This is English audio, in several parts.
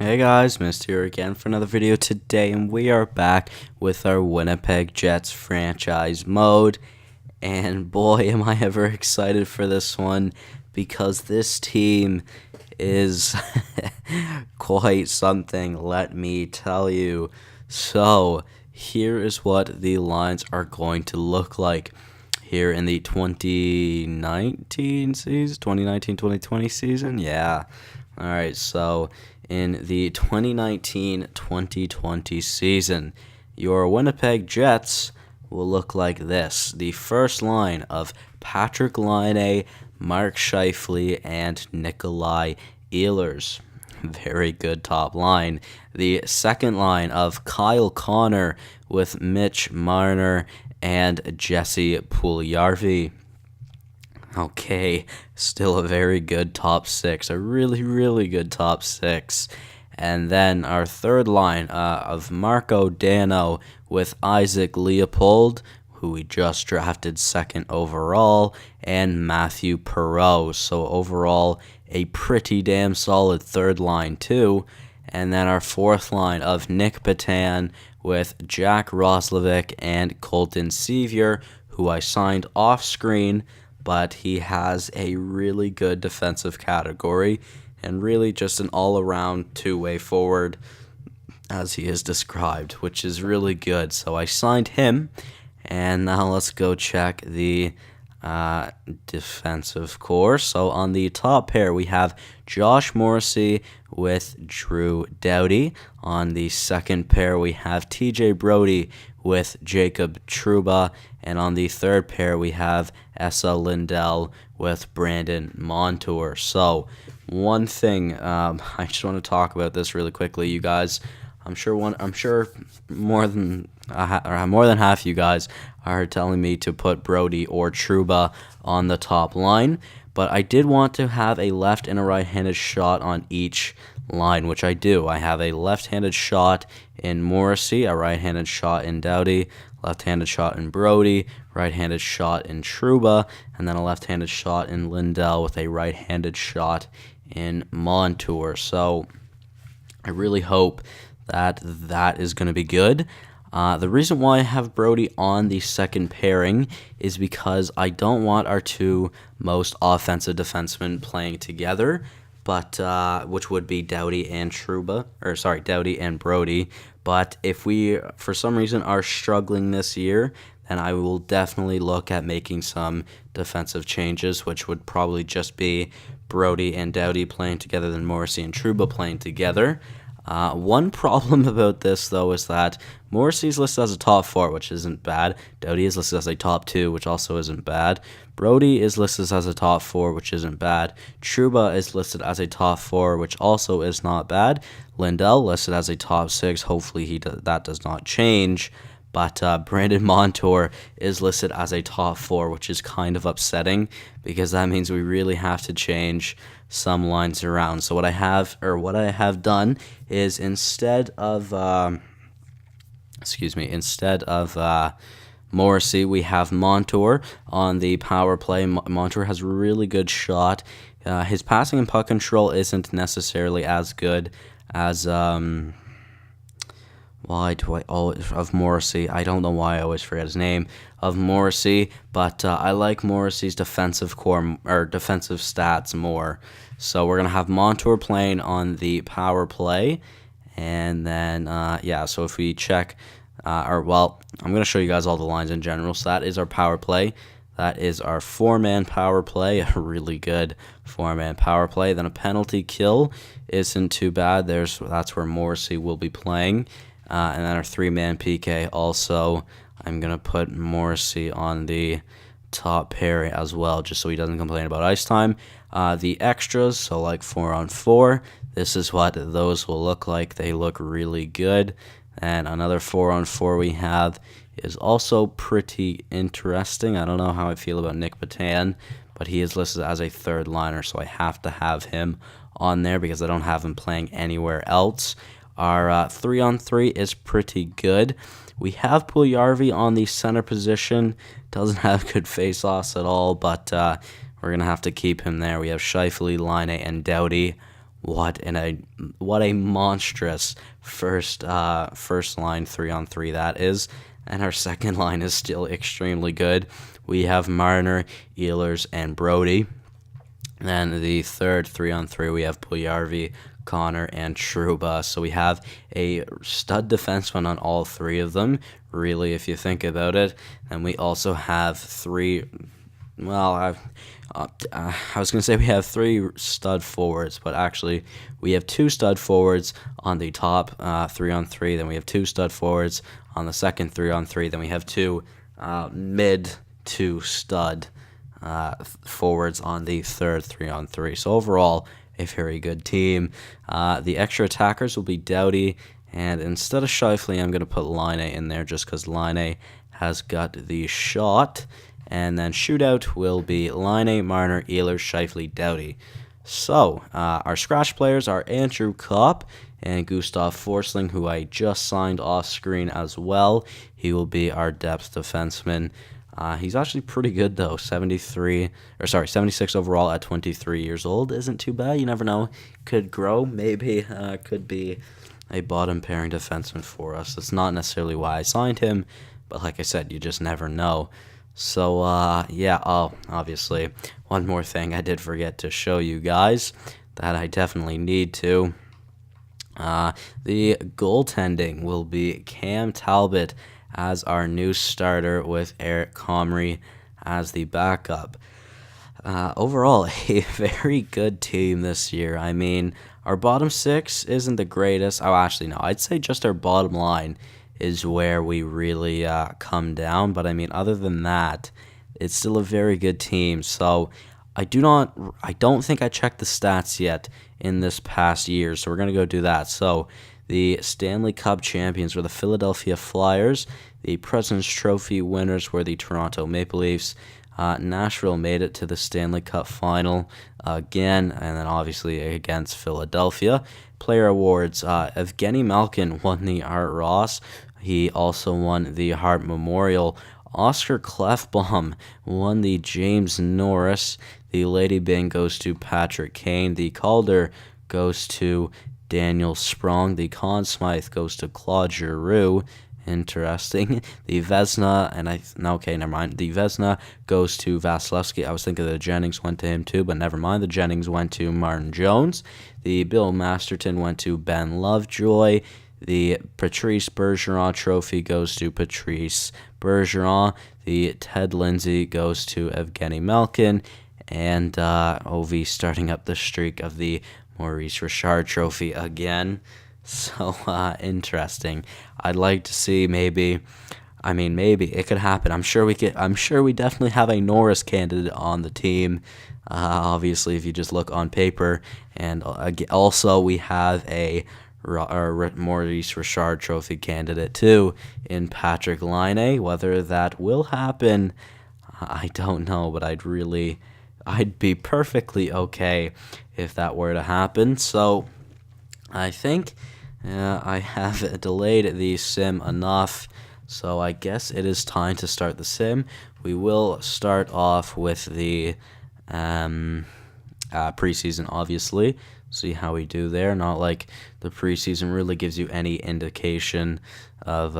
Hey guys, Mist here again for another video today, and we are back with our Winnipeg Jets franchise mode. And boy, am I ever excited for this one, because this team is quite something, let me tell you. So, here is what the lines are going to look like here in the 2019 season, 2019-2020 season. Yeah. All right, so in the 2019-2020 season, your Winnipeg Jets will look like this. The first line of Patrick Laine, Mark Scheifele, and Nikolai Ehlers. Very good top line. The second line of Kyle Connor with Mitch Marner and Jesse Puljujarvi. Okay, still a very good top six. A really good top six. And then our third line of Marco Dano with Isaac Leopold, who we just drafted second overall, and Matthew Perreault. So overall, a pretty damn solid third line too. And then our fourth line of Nick Patan with Jack Roslovic and Colton Sevier, who I signed off screen, but he has a really good defensive category and really just an all-around two-way forward, as he is described, which is really good. So I signed him, and now let's go check the defensive core. So on the top pair, we have Josh Morrissey with Drew Doughty. On the second pair, we have TJ Brodie with Jacob Trouba. And on the third pair, we have Esa Lindell with Brandon Montour. So one thing, I just want to talk about this really quickly, you guys. I'm sure more than half you guys are telling me to put Brodie or Trouba on the top line, but I did want to have a left and a right-handed shot on each line, which I do. I have a left-handed shot in Morrissey, a right-handed shot in Doughty, left-handed shot in Brodie, right-handed shot in Trouba, and then a left-handed shot in Lindell with a right-handed shot in Montour. So I really hope that is going to be good. The reason why I have Brodie on the second pairing is because I don't want our two most offensive defensemen playing together, but which would be Doughty and Brodie. But if we, for some reason, are struggling this year, then I will definitely look at making some defensive changes, which would probably just be Brodie and Doughty playing together, then Morrissey and Trouba playing together. One problem about this, though, is that Morrissey is listed as a top 4, which isn't bad. Doughty is listed as a top 2, which also isn't bad. Brodie is listed as a top 4, which isn't bad. Trouba is listed as a top 4, which also is not bad. Lindell listed as a top 6. Hopefully that does not change. But Brandon Montour is listed as a top 4, which is kind of upsetting because that means we really have to change some lines around. So what I have done is instead of Morrissey, we have Montour on the power play. Montour has a really good shot. His passing and puck control isn't necessarily as good as why do I always of Morrissey? I don't know why I always forget his name of Morrissey, but I like Morrissey's defensive stats more. So we're gonna have Montour playing on the power play, and then So if we check, I'm gonna show you guys all the lines in general. So that is our power play. That is our 4-man power play, a really good 4-man power play. Then a penalty kill isn't too bad. That's where Morrissey will be playing. And then our 3-man PK also, I'm going to put Morrissey on the top pair as well, just so he doesn't complain about ice time. The extras, so like 4-on-4, this is what those will look like. They look really good. And another 4-on-4 we have is also pretty interesting. I don't know how I feel about Nick Patan, but he is listed as a third liner, so I have to have him on there because I don't have him playing anywhere else. Our 3-on-3 is pretty good. We have Puljujarvi on the center position. Doesn't have good face-offs at all, but we're going to have to keep him there. We have Scheifele, Laine, and Doughty What a monstrous first line 3-on-3 that is, and our second line is still extremely good. We have Marner, Ehlers, and Brody. Then the third 3-on-3 we have Puljujarvi, Connor, and Trouba. So we have a stud defenseman on all three of them, really, if you think about it. And we also have three. Well, I was going to say we have three stud forwards, but actually we have two stud forwards on the top 3-on-3. Then we have two stud forwards on the second 3-on-3. Then we have two mid to stud forwards on the third 3-on-3. So overall, a very good team. The extra attackers will be Doughty, and instead of Scheifele, I'm going to put Laine in there just because Laine has got the shot. And then shootout will be Laine, Marner, Ehlers, Scheifele, Doughty. So our scratch players are Andrew Kopp and Gustav Forsling, who I just signed off screen as well. He will be our depth defenseman. He's actually pretty good though. 76 overall at 23 years old. Isn't too bad. You never know. Could grow. Maybe could be a bottom pairing defenseman for us. That's not necessarily why I signed him, but like I said, you just never know. So, obviously, one more thing I did forget to show you guys that I definitely need to. The goaltending will be Cam Talbot as our new starter with Eric Comrie as the backup. Overall, a very good team this year. I mean, our bottom six isn't the greatest. Oh, actually, no. I'd say just our bottom line is where we really come down. But I mean, other than that, it's still a very good team. So I don't think I checked the stats yet in this past year. So we're gonna go do that. So the Stanley Cup champions were the Philadelphia Flyers. The President's Trophy winners were the Toronto Maple Leafs. Nashville made it to the Stanley Cup final again, and then obviously against Philadelphia. Player awards, Evgeny Malkin won the Art Ross. He also won the Hart Memorial. Oscar Klefbom won the James Norris. The Lady Byng goes to Patrick Kane. The Calder goes to Daniel Sprong. The Conn Smythe goes to Claude Giroux. Interesting. The Vezina, never mind. The Vezina goes to Vasilevsky. I was thinking the Jennings went to him too, but never mind. The Jennings went to Martin Jones. The Bill Masterton went to Ben Lovejoy. The Patrice Bergeron trophy goes to Patrice Bergeron. The Ted Lindsay goes to Evgeny Malkin. And OV starting up the streak of the Maurice Richard trophy again. So interesting. I'd like to see maybe it could happen. I'm sure we definitely have a Norris candidate on the team. Obviously, if you just look on paper, and also we have a Maurice Richard trophy candidate too in Patrick Laine. Whether that will happen, I don't know, but I'd be perfectly okay if that were to happen. So I think I have delayed the sim enough, so I guess it is time to start the sim. We will start off with the preseason, obviously. See how we do there. Not like the preseason really gives you any indication of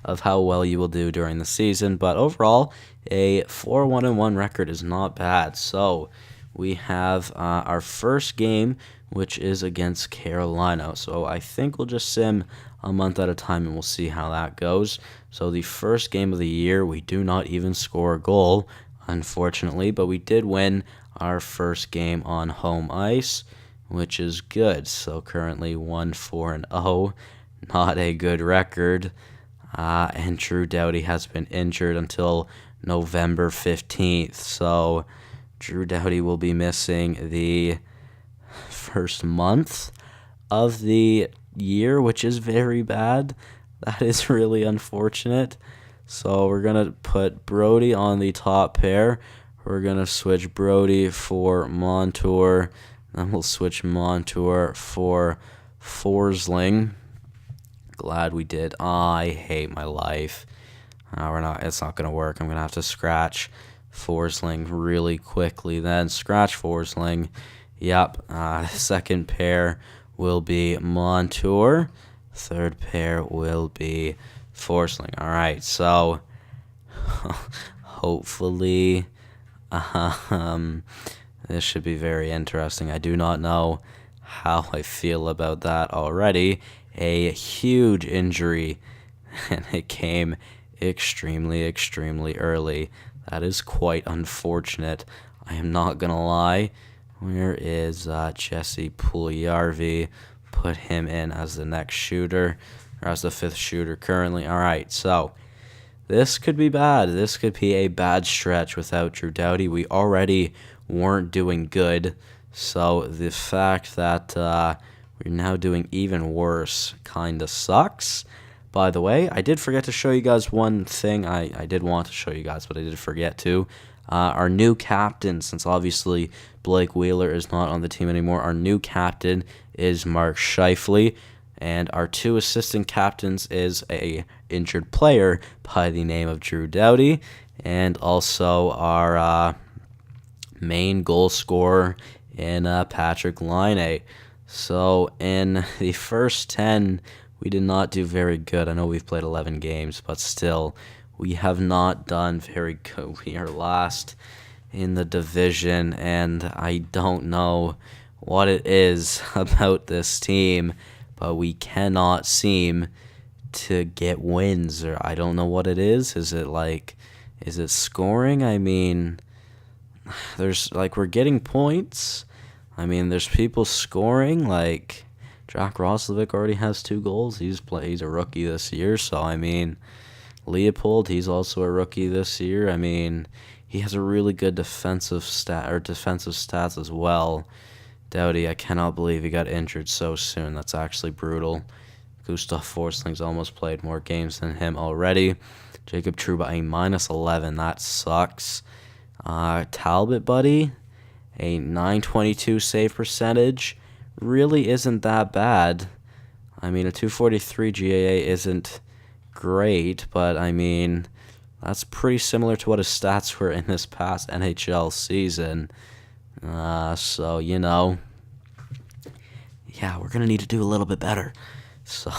of how well you will do during the season. But overall, a 4-1-1 record is not bad. So we have our first game, which is against Carolina. So I think we'll just sim a month at a time, and we'll see how that goes. So the first game of the year, we do not even score a goal, unfortunately, but we did win our first game on home ice, which is good. So currently 1-4-0, not a good record. And Drew Doughty has been injured until November 15th. So Drew Doughty will be missing the first month of the year, which is very bad. That is really unfortunate. So we're going to put Brody on the top pair. We're going to switch Brody for Montour. Then we'll switch Montour for Forsling. Glad we did. I hate my life. It's not going to work. I'm going to have to scratch Forsling really quickly. Then scratch Forsling. Yep. Second pair will be Montour. Third pair will be Forsling. All right. So hopefully, this should be very interesting. I do not know how I feel about that already. A huge injury, and it came extremely early. That is quite unfortunate. I am not going to lie. Where is Jesse Puljujarvi? Put him in as the next shooter, or as the fifth shooter currently. All right, so this could be bad. This could be a bad stretch without Drew Doughty. We already weren't doing good, so the fact that we're now doing even worse kind of sucks. By the way, I did forget to show you guys one thing. I did want to show you guys, but I did forget to. Our new captain, since obviously Blake Wheeler is not on the team anymore, our new captain is Mark Scheifele, and our two assistant captains is a injured player by the name of Drew Doughty, and also our main goal scorer in Patrik Laine. So in the first 10, we did not do very good. I know we've played 11 games, but still, we have not done very good. We are last in the division, and I don't know what it is about this team, but we cannot seem to get wins, or I don't know what it is. Is it scoring? I mean, we're getting points. I mean, there's people scoring, Jack Roslovic already has 2 goals. He's a rookie this year, so I mean, Leopold, he's also a rookie this year. I mean, he has a really good defensive stats as well. Doughty, I cannot believe he got injured so soon. That's actually brutal. Gustav Forsling's almost played more games than him already. Jacob Trouba, a -11. That sucks. Talbot, buddy, a .922 save percentage. Really isn't that bad. I mean, a .243 GAA isn't great, but I mean, that's pretty similar to what his stats were in this past NHL season. So, yeah, we're going to need to do a little bit better. So,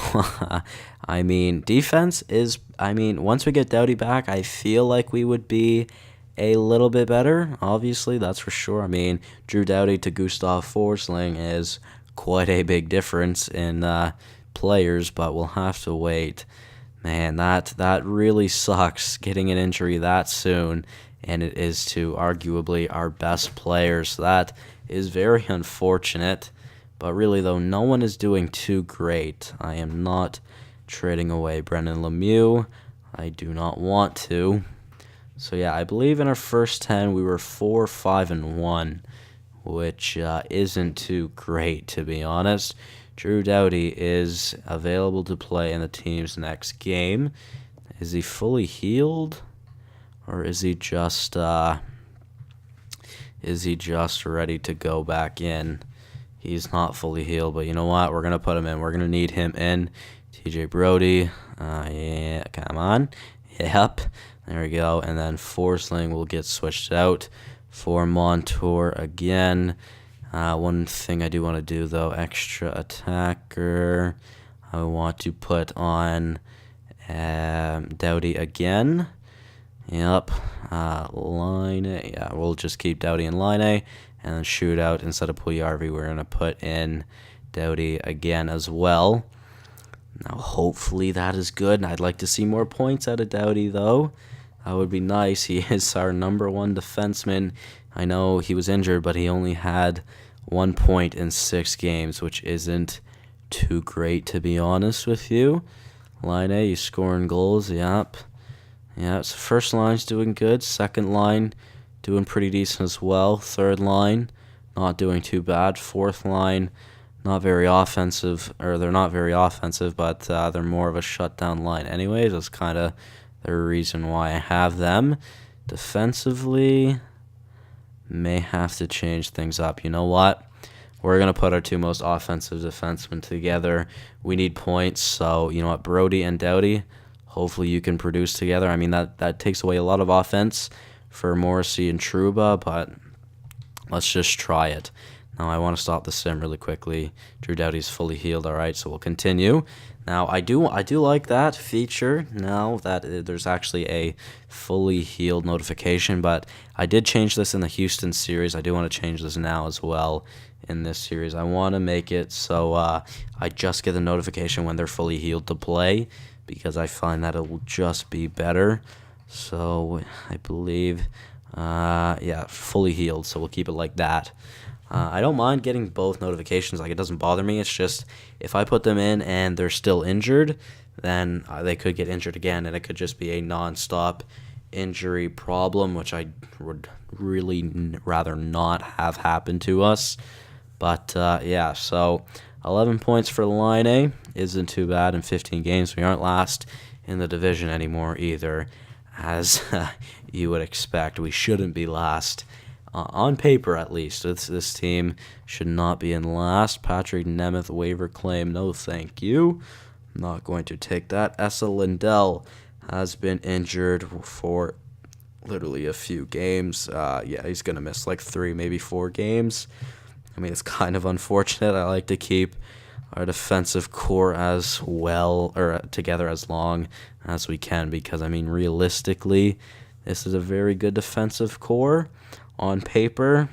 I mean, defense is, once we get Doughty back, I feel like we would be a little bit better, obviously, that's for sure. I mean, Drew Doughty to Gustav Forsling is quite a big difference in players, but we'll have to wait. Man, that really sucks, getting an injury that soon, and it is to arguably our best players. That is very unfortunate, but really, though, no one is doing too great. I am not trading away Brendan Lemieux. I do not want to. So yeah, I believe in our first 10 we were 4-5-1, which isn't too great, to be honest. Drew Doughty is available to play in the team's next game. Is he fully healed, or is he just ready to go back in? He's not fully healed, but you know what? We're gonna put him in. We're gonna need him in. TJ Brody, yeah, come on, yep. There we go, and then Forsling will get switched out for Montour again. One thing I do want to do, though, extra attacker. I want to put on Doughty again. Yep, Line A. Yeah, we'll just keep Doughty in Line A, and then shootout instead of Puljujarvi. We're going to put in Doughty again as well. Now, hopefully that is good, and I'd like to see more points out of Doughty, though. That would be nice. He is our #1 defenseman. I know he was injured, but he only had 1 point in 6 games, which isn't too great, to be honest with you. Line A, you scoring goals, yep. Yeah, so first line's doing good. Second line, doing pretty decent as well. Third line, not doing too bad. Fourth line, not very offensive, or they're not very offensive, but they're more of a shutdown line anyways. That's kind of the reason why I have them. Defensively, may have to change things up. You know what? We're going to put our 2 most offensive defensemen together. We need points, so you know what? Brody and Doughty, hopefully you can produce together. I mean, that takes away a lot of offense for Morrissey and Trouba, but let's just try it. Now, I want to stop the sim really quickly. Drew Doughty's fully healed, all right, so we'll continue. Now, I do like that feature now that there's actually a fully healed notification, but I did change this in the Houston series. I do want to change this now as well in this series. I want to make it so I just get the notification when they're fully healed to play, because I find that it will just be better. So, I believe, fully healed, so we'll keep it like that. I don't mind getting both notifications, like it doesn't bother me. It's just if I put them in and they're still injured, then they could get injured again, and it could just be a non-stop injury problem, which I would really rather not have happen to us. But so 11 points for Line A isn't too bad in 15 games. We aren't last in the division anymore either, as you would expect. We shouldn't be last. On paper, at least, this team should not be in last. Patrick Nemeth waiver claim, no thank you. I'm not going to take that. Essa Lindell has been injured for literally a few games. He's going to miss like 3, maybe 4 games. I mean, it's kind of unfortunate. I like to keep our defensive core as well, or together as long as we can, because, I mean, realistically, this is a very good defensive core on paper,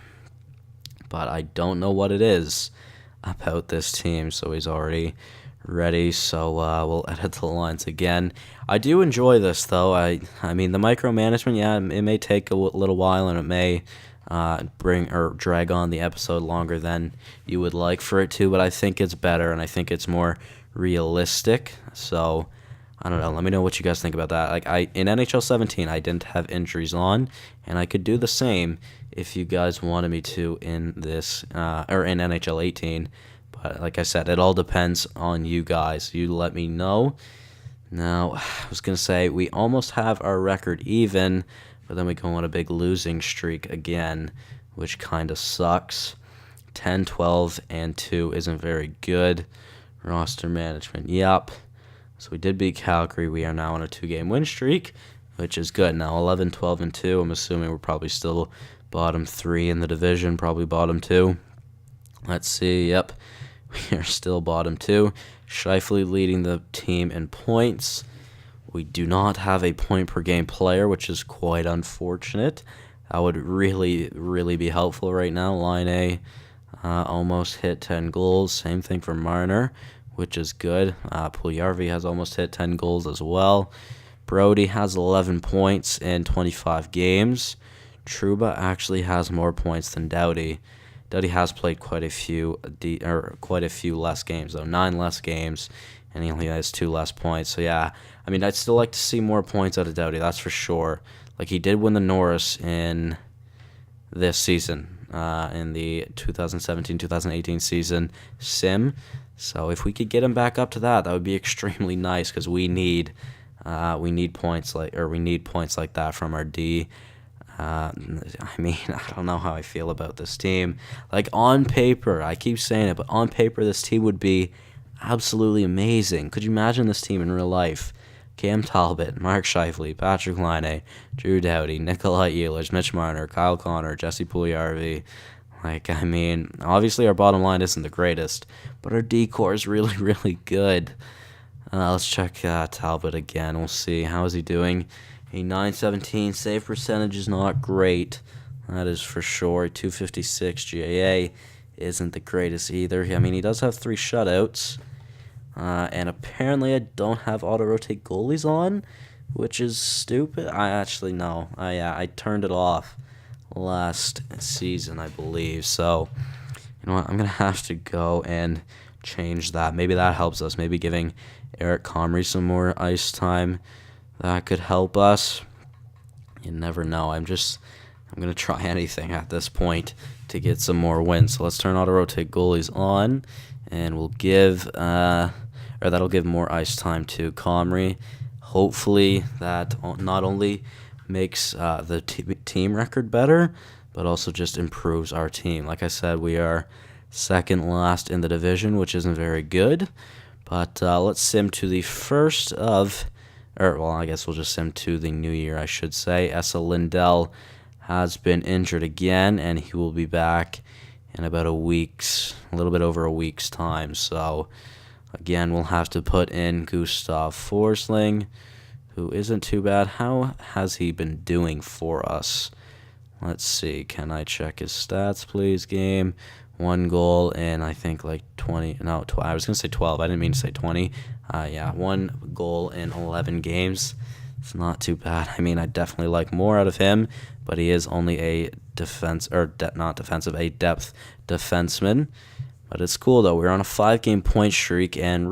but I don't know what it is about this team. So he's already ready, so we'll edit the lines again. I do enjoy this, though. I mean, the micromanagement, it may take a little while, and it may bring or drag on the episode longer than you would like for it to, but I think it's better, and I think it's more realistic. So I don't know. Let me know what you guys think about that. Like in NHL 17, I didn't have injuries on, and I could do the same if you guys wanted me to in this or in NHL 18. But like I said, it all depends on you guys. You let me know. Now, I was gonna say we almost have our record even, but then we go on a big losing streak again, which kind of sucks. 10, 12, and 2 isn't very good. Roster management, yep. So we did beat Calgary. We are now on a 2-game win streak, which is good. Now 11, 12, and 2. I'm assuming we're probably still bottom 3 in the division, probably bottom 2. Let's see. Yep, we are still bottom 2. Scheifele leading the team in points. We do not have a point-per-game player, which is quite unfortunate. That would really, really be helpful right now. Line A almost hit 10 goals. Same thing for Marner, which is good. Puljujarvi has almost hit 10 goals as well. Brody has 11 points in 25 games. Trouba actually has more points than Doughty. Doughty has played quite a few less games, though. 9 less games, and he only has 2 less points. So, yeah, I mean, I'd still like to see more points out of Doughty, that's for sure. Like, he did win the Norris in this season, in the 2017-2018 season sim. So if we could get him back up to that would be extremely nice, because we need points like that from our D. I mean, I don't know how I feel about this team. Like, on paper, I keep saying it, but on paper, this team would be absolutely amazing. Could you imagine this team in real life? Cam Talbot, Mark Scheifele, Patrick Laine, Drew Doughty, Nikolai Ehlers, Mitch Marner, Kyle Connor, Jesse Puljujarvi. Like, I mean, obviously our bottom line isn't the greatest, but our D-core is really, really good. Let's check Talbot again. We'll see. How is he doing? A 917 save percentage is not great. That is for sure. 256 GAA isn't the greatest either. I mean, he does have 3 shutouts. And apparently I don't have auto-rotate goalies on, which is stupid. I turned it off last season, I believe. So, you know what? I'm going to have to go and change that. Maybe that helps us. Maybe giving Eric Comrie some more ice time, that could help us. You never know. I'm going to try anything at this point to get some more wins. So let's turn auto-rotate goalies on, and we'll give, that'll give more ice time to Comrie. Hopefully that not only makes the team record better, but also just improves our team. Like I said, we are second last in the division, which isn't very good. But let's sim to the first of Or, well, I guess we'll just send him to the new year, I should say. Esa Lindell has been injured again, and he will be back in about a little bit over a week's time. So, again, we'll have to put in Gustav Forsling, who isn't too bad. How has he been doing for us? Let's see. Can I check his stats, please? Game, 1 goal in, I think, like 20. No, I was going to say 12. I didn't mean to say 20. Yeah, 1 goal in 11 games. It's not too bad. I mean, I definitely like more out of him, but he is only a not defensive, a depth defenseman. But it's cool, though. We're on a 5-game point streak, and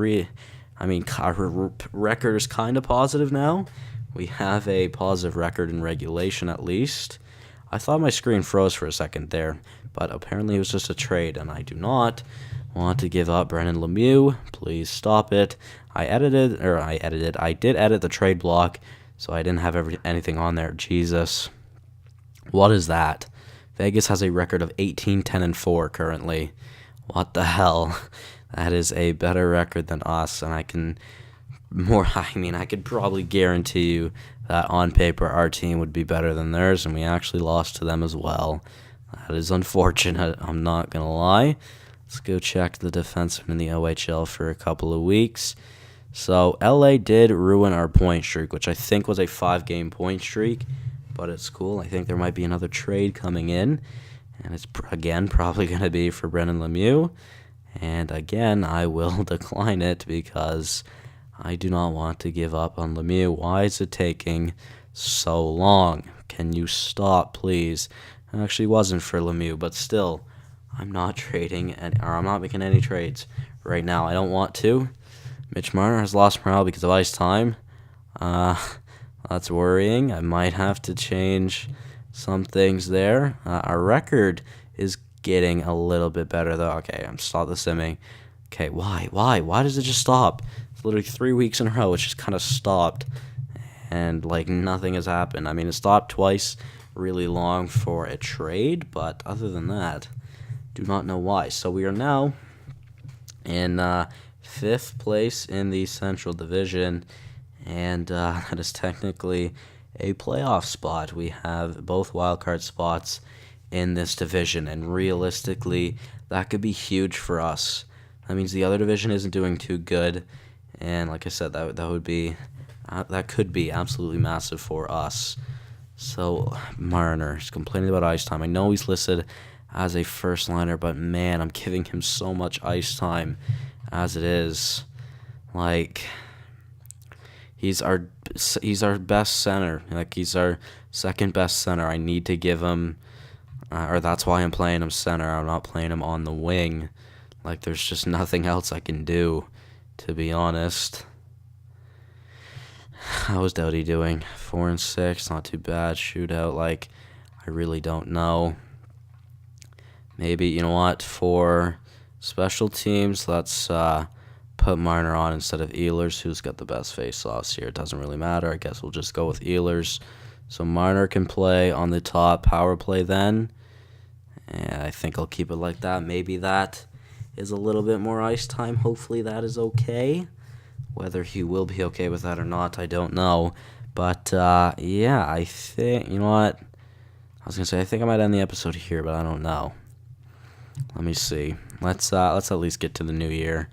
our record is kind of positive now. We have a positive record in regulation, at least. I thought my screen froze for a second there, but apparently it was just a trade, and I do not want to give up Brennan Lemieux. Please stop it. I did edit the trade block, so I didn't have anything on there. Jesus. What is that? Vegas has a record of 18-10-4 currently. What the hell? That is a better record than us, and I could probably guarantee you that on paper our team would be better than theirs, and we actually lost to them as well. That is unfortunate, I'm not going to lie. Let's go check the defenseman in the OHL for a couple of weeks. So, LA did ruin our point streak, which I think was a 5-game point streak, but it's cool. I think there might be another trade coming in, and it's, again, probably going to be for Brennan Lemieux. And, again, I will decline it because I do not want to give up on Lemieux. Why is it taking so long? Can you stop, please? It actually wasn't for Lemieux, but still, I'm not trading, or I'm not making any trades right now. I don't want to. Mitch Marner has lost morale because of ice time. That's worrying. I might have to change some things there. Our record is getting a little bit better, though. Okay, I'm stop the simming. Okay, why? Why does it just stop? It's literally 3 weeks in a row. It's just kind of stopped, and like nothing has happened. I mean, it stopped twice really long for a trade, but other than that, do not know why. So we are now in 5th place in the Central Division, and that is technically a playoff spot. We have both wildcard spots in this division, and realistically, that could be huge for us. That means the other division isn't doing too good, and like I said, that could be absolutely massive for us. So Marner is complaining about ice time. I know he's listed as a first liner, but man, I'm giving him so much ice time as it is. Like, he's our best center. Like, he's our second best center. I need to give him, or that's why I'm playing him center. I'm not playing him on the wing. Like, there's just nothing else I can do, to be honest. How is Doughty doing? 4-6, not too bad. Shootout, like, I really don't know. Maybe, you know what, for special teams, let's put Marner on instead of Ehlers, who's got the best face-offs here. It doesn't really matter. I guess we'll just go with Ehlers. So Marner can play on the top power play then. And I think I'll keep it like that. Maybe that is a little bit more ice time. Hopefully that is okay. Whether he will be okay with that or not, I don't know. But, yeah, I think, you know what? I was going to say, I think I might end the episode here, but I don't know. Let me see. Let's at least get to the new year.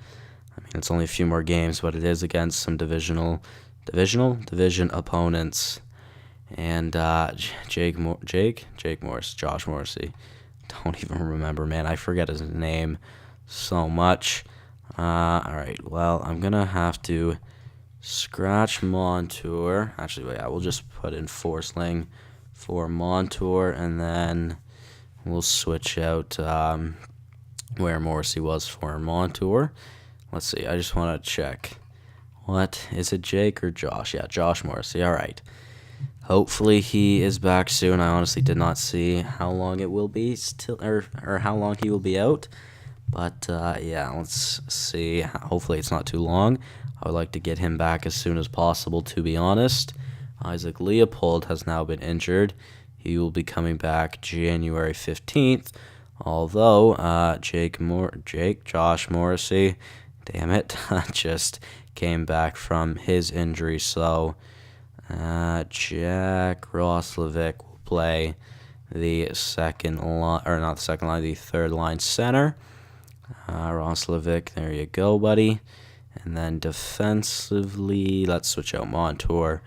I mean, it's only a few more games, but it is against some division opponents. And Josh Morrissey. Don't even remember, man. I forget his name so much. All right. Well, I'm gonna have to scratch Montour. Actually, yeah, we'll just put in Forsling for Montour, and then we'll switch out where Morrissey was for Montour. Let's see. I just want to check. What is it, Jake or Josh? Yeah, Josh Morrissey. All right. Hopefully he is back soon. I honestly did not see how long it will be or how long he will be out. But yeah, let's see. Hopefully it's not too long. I would like to get him back as soon as possible, to be honest. Isaac Leopold has now been injured. He will be coming back January 15th. Although Josh Morrissey, damn it, just came back from his injury. So Jack Roslovic will play the second line, or not the second line, the third line center. Roslovic, there you go, buddy. And then defensively, let's switch out Montour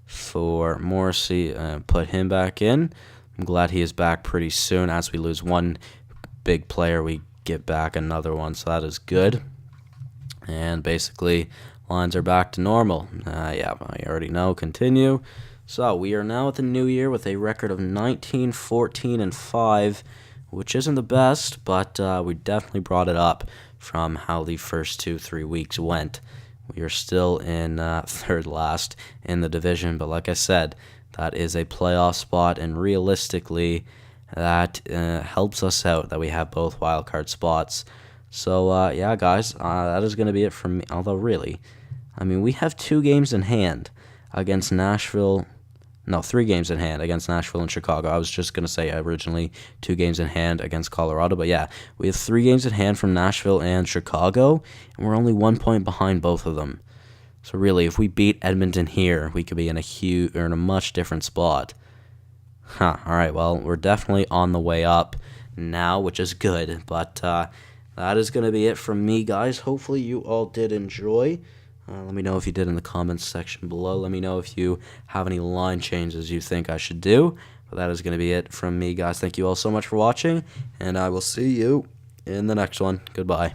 for Morrissey and put him back in. I'm glad he is back pretty soon. As we lose one big player, we get back another one, so that is good. And basically, lines are back to normal. Yeah, I already know. Continue. So we are now at the new year with a record of 19, 14, and 5, which isn't the best, but we definitely brought it up from how the first 2-3 weeks went. We are still in third last in the division, but like I said, that is a playoff spot, and realistically, that helps us out that we have both wildcard spots. So, yeah, guys, that is going to be it from me. Although, really, I mean, we have 2 games in hand against Nashville. No, 3 games in hand against Nashville and Chicago. I was just going to say originally 2 games in hand against Colorado. But, yeah, we have 3 games in hand from Nashville and Chicago, and we're only 1 point behind both of them. So, really, if we beat Edmonton here, we could be in a much different spot. All right, well, we're definitely on the way up now, which is good. But that is going to be it from me, guys. Hopefully you all did enjoy. Let me know if you did in the comments section below. Let me know if you have any line changes you think I should do. But that is going to be it from me, guys. Thank you all so much for watching, and I will see you in the next one. Goodbye.